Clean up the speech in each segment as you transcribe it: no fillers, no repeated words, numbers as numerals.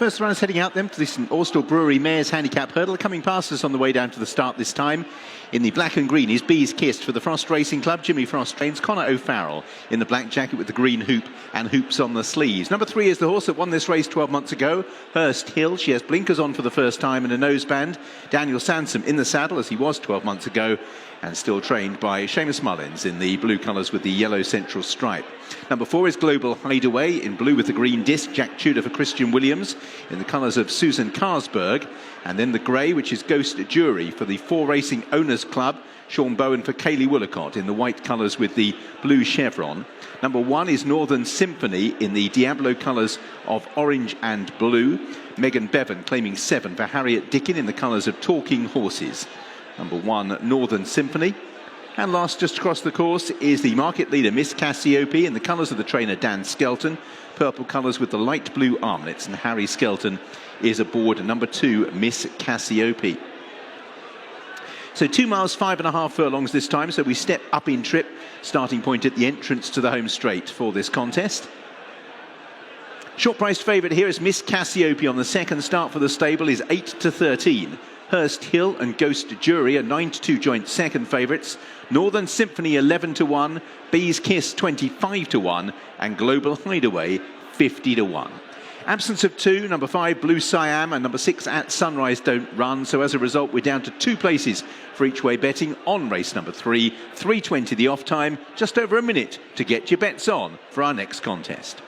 First runners heading out then to the St Austell Brewery Mayor's Handicap Hurdle. Coming past us on the way down to the start this time. In the black and green is Bees Kissed for the Frost Racing Club. Jimmy Frost trains. Connor O'Farrell in the black jacket with the green hoop and hoops on the sleeves. Number 3 is the horse that won this race 12 months ago, Hurst Hill. She has blinkers on for the first time and a noseband. Daniel Sansom in the saddle as he was 12 months ago, and still trained by Seamus Mullins in the blue colours with the yellow central stripe. Number 4 is Global Hideaway in blue with the green disc. Jack Tudor for Christian Williams in the colours of Susan Carsberg. And then the grey, which is Ghost Jury for the 4 Racing Owners Club. Sean Bowen for Kaylee Woolacott in the white colours with the blue chevron. Number 1 is Northern Symphony in the Diablo colours of orange and blue. Megan Bevan claiming 7 for Harriet Dickin in the colours of Talking Horses. Number 1, Northern Symphony. And last, just across the course, is the market leader, Miss Cassiope, in the colours of the trainer, Dan Skelton. Purple colours with the light blue armlets, and Harry Skelton is aboard number 2, Miss Cassiope. So 2 miles, 5.5 furlongs this time, so we step up in trip. Starting point at the entrance to the home straight for this contest. Short-priced favourite here is Miss Cassiope on the second start for the stable is 8-13. Hurst Hill and Ghost Jury are 9-2 joint second favourites. Northern Symphony 11-1, Bees Kiss 25-1, and Global Hideaway 50-1. Absence of 2, number 5 Blue Siam and number 6 At Sunrise don't run, so as a result we're down to 2 places for each way betting on race number 3. 3:20 the off time, just over a minute to get your bets on for our next contest.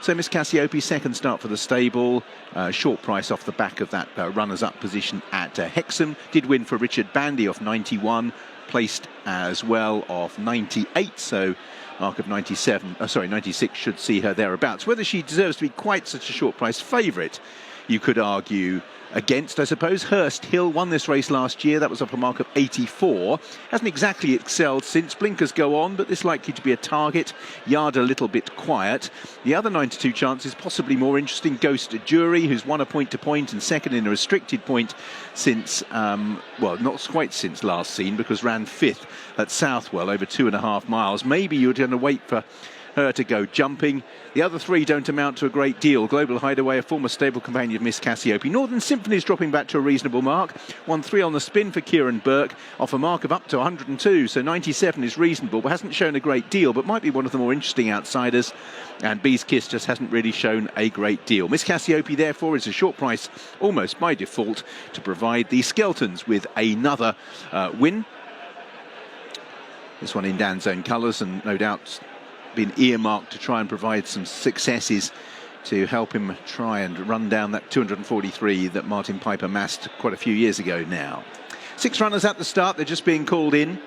So Miss Cassiope, second start for the stable, short price off the back of that runners-up position at Hexham. Did win for Richard Bandy off 91, placed as well off 98, so mark of 96 should see her thereabouts. Whether she deserves to be quite such a short price favourite, you could argue against, I suppose. Hurst Hill won this race last year. That was off a mark of 84. Hasn't exactly excelled since. Blinkers go on, but this likely to be a target. Yard a little bit quiet. The other 9-2 chance is possibly more interesting. Ghost Jury, who's won a point-to-point and second in a restricted point since, well, not quite since last seen, because ran 5th at Southwell over 2.5 miles. Maybe you're going to wait for her to go jumping. The other 3 don't amount to a great deal. Global Hideaway, a former stable companion of Miss Cassiope. Northern Symphony is dropping back to a reasonable mark. 1-3 on the spin for Kieran Burke, off a mark of up to 102, so 97 is reasonable, but hasn't shown a great deal, but might be one of the more interesting outsiders. And Bees Kiss just hasn't really shown a great deal. Miss Cassiope, therefore, is a short price, almost by default, to provide the Skeltons with another win. This one in Dan's own colours, and no doubt been earmarked to try and provide some successes to help him try and run down that 243 that Martin Piper massed quite a few years ago now. 6 runners at the start, they're just being called in,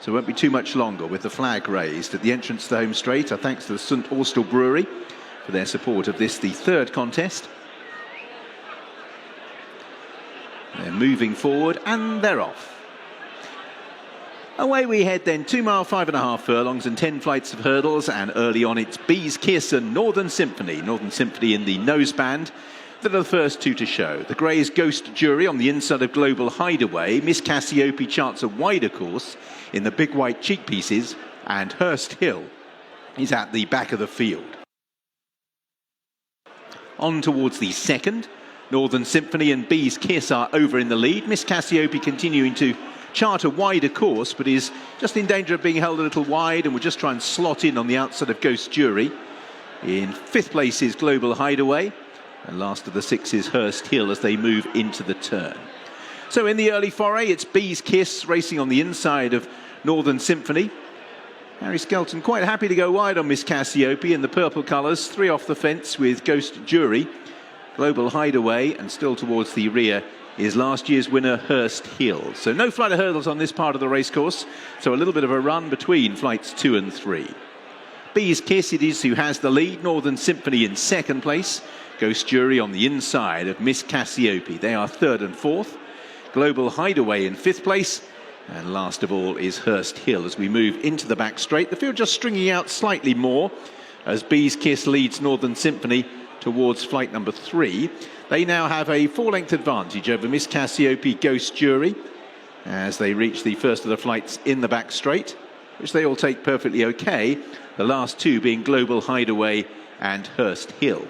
so it won't be too much longer with the flag raised at the entrance to the home straight. Our thanks to the St Austell Brewery for their support of this, the 3rd contest. They're moving forward and they're off. Away we head then, 2 mile, 5.5 furlongs and 10 flights of hurdles, and early on it's Bees Kiss and Northern Symphony. Northern Symphony in the noseband. That are the first 2 to show. The grey is Ghost Jury on the inside of Global Hideaway. Miss Cassiope charts a wider course in the big white cheek pieces, and Hurst Hill is at the back of the field. On towards the second. Northern Symphony and Bees Kiss are over in the lead. Miss Cassiope continuing to chart a wider course, but is just in danger of being held a little wide, and will just try and slot in on the outside of Ghost Jury. In 5th place is Global Hideaway, and last of the 6 is Hurst Hill as they move into the turn. So in the early foray, it's Bees Kiss racing on the inside of Northern Symphony. Harry Skelton quite happy to go wide on Miss Cassiope in the purple colours. 3 off the fence with Ghost Jury. Global Hideaway, and still towards the rear is last year's winner Hurst Hill. So no flight of hurdles on this part of the racecourse, so a little bit of a run between flights 2 and 3. Bees Kiss it is who has the lead. Northern Symphony in 2nd place. Ghost Jury on the inside of Miss Cassiope. They are 3rd and 4th. Global Hideaway in 5th place. And last of all is Hurst Hill as we move into the back straight. The field just stringing out slightly more as Bees Kiss leads Northern Symphony towards flight number 3. They now have a 4-length advantage over Miss Cassiope, Ghost Jury, as they reach the first of the flights in the back straight, which they all take perfectly okay. The last 2 being Global Hideaway and Hurst Hill.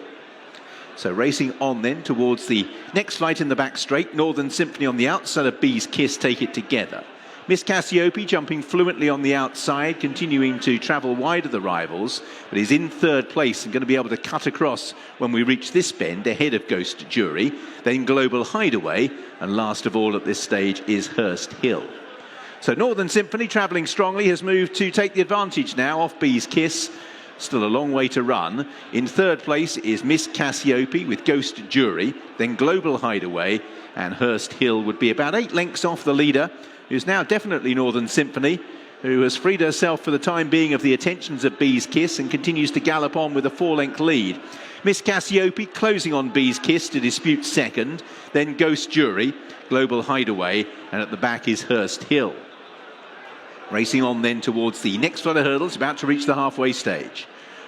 So racing on then towards the next flight in the back straight. Northern Symphony on the outside of Bee's Kiss take it together. Miss Cassiope jumping fluently on the outside, continuing to travel wide of the rivals, but is in third place and going to be able to cut across when we reach this bend ahead of Ghost Jury. Then Global Hideaway, and last of all at this stage is Hurst Hill. So Northern Symphony, travelling strongly, has moved to take the advantage now off Bee's Kiss. Still a long way to run. In third place is Miss Cassiope with Ghost Jury, then Global Hideaway, and Hurst Hill would be about 8 lengths off the leader, who's now definitely Northern Symphony, who has freed herself for the time being of the attentions of Bee's Kiss and continues to gallop on with a 4-length lead. Miss Cassiope closing on Bee's Kiss to dispute second, then Ghost Jury, Global Hideaway, and at the back is Hurst Hill. Racing on then towards the next flight of hurdles, about to reach the halfway stage.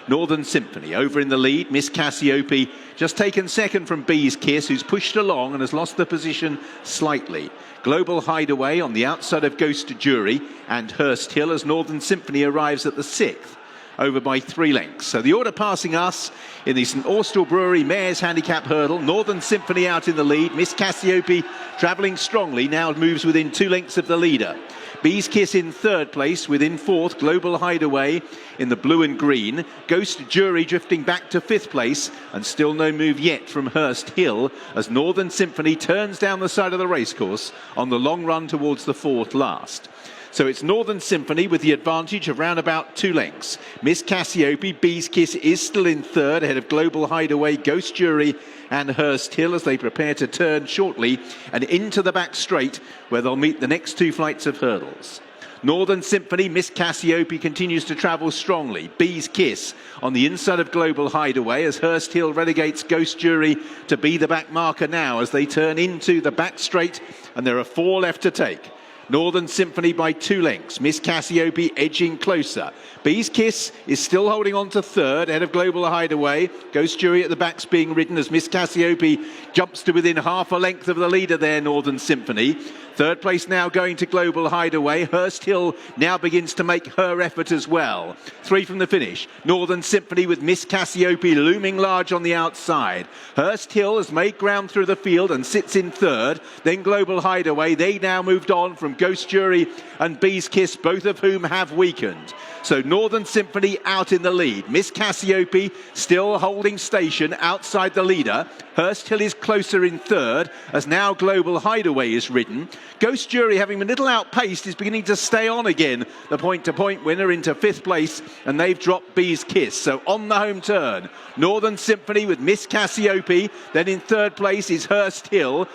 Northern Symphony over in the lead. Miss Cassiope just taken second from Bee's Kiss, who's pushed along and has lost the position slightly. Global Hideaway on the outside of Ghost Jury and Hurst Hill as Northern Symphony arrives at the 6th, over by 3 lengths. So the order passing us in the St Austell Brewery Mares Handicap Hurdle. Northern Symphony out in the lead. Miss Cassiope travelling strongly, now moves within 2 lengths of the leader. Bee's Kiss in third place, within 4th, Global Hideaway in the blue and green. Ghost Jury drifting back to 5th place, and still no move yet from Hurst Hill as Northern Symphony turns down the side of the racecourse on the long run towards the 4th last. So it's Northern Symphony with the advantage of round about 2 lengths. Miss Cassiope, Bee's Kiss is still in third, ahead of Global Hideaway, Ghost Jury and Hurst Hill as they prepare to turn shortly and into the back straight where they'll meet the next 2 flights of hurdles. Northern Symphony, Miss Cassiope continues to travel strongly. Bee's Kiss on the inside of Global Hideaway as Hurst Hill relegates Ghost Jury to be the back marker now as they turn into the back straight, and there are 4 left to take. Northern Symphony by 2 lengths. Miss Cassiope edging closer. Bee's Kiss is still holding on to third, ahead of Global Hideaway. Ghost Jury at the back's being ridden as Miss Cassiope jumps to within half a length of the leader there, Northern Symphony. Third place now going to Global Hideaway. Hurst Hill now begins to make her effort as well. 3 from the finish. Northern Symphony with Miss Cassiope looming large on the outside. Hurst Hill has made ground through the field and sits in third. Then Global Hideaway. They now moved on from Ghost Jury and Bee's Kiss, both of whom have weakened. So Northern Symphony out in the lead. Miss Cassiope still holding station outside the leader. Hurst Hill is closer in third as now Global Hideaway is ridden. Ghost Jury, having been a little outpaced, is beginning to stay on again. The point-to-point winner into 5th place, and they've dropped Bee's Kiss. So on the home turn, Northern Symphony with Miss Cassiope. Then in third place is Hurst Hill.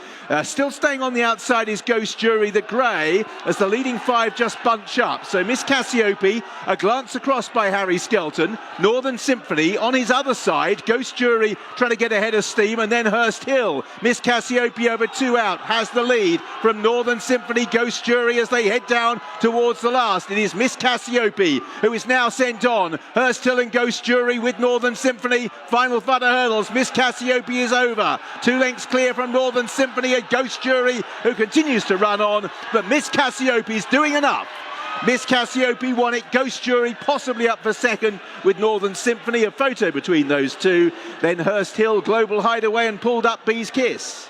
Still staying on the outside is Ghost Jury, the grey, as the leading 5 just bunch up. So Miss Cassiope, a glance across by Harry Skelton. Northern Symphony on his other side. Ghost Jury trying to get ahead of steam, and then Hurst Hill. Miss Cassiope over 2 out has the lead from Northern Symphony, Ghost Jury as they head down towards the last. It is Miss Cassiope who is now sent on. Hurst Hill and Ghost Jury with Northern Symphony. Final flight of hurdles. Miss Cassiope is over. 2 lengths clear from Northern Symphony and Ghost Jury, who continues to run on, but Miss Cassiope is doing enough. Miss Cassiope won it. Ghost Jury possibly up for second with Northern Symphony. A photo between those two. Then Hurst Hill, Global Hideaway, and pulled up Bee's Kiss.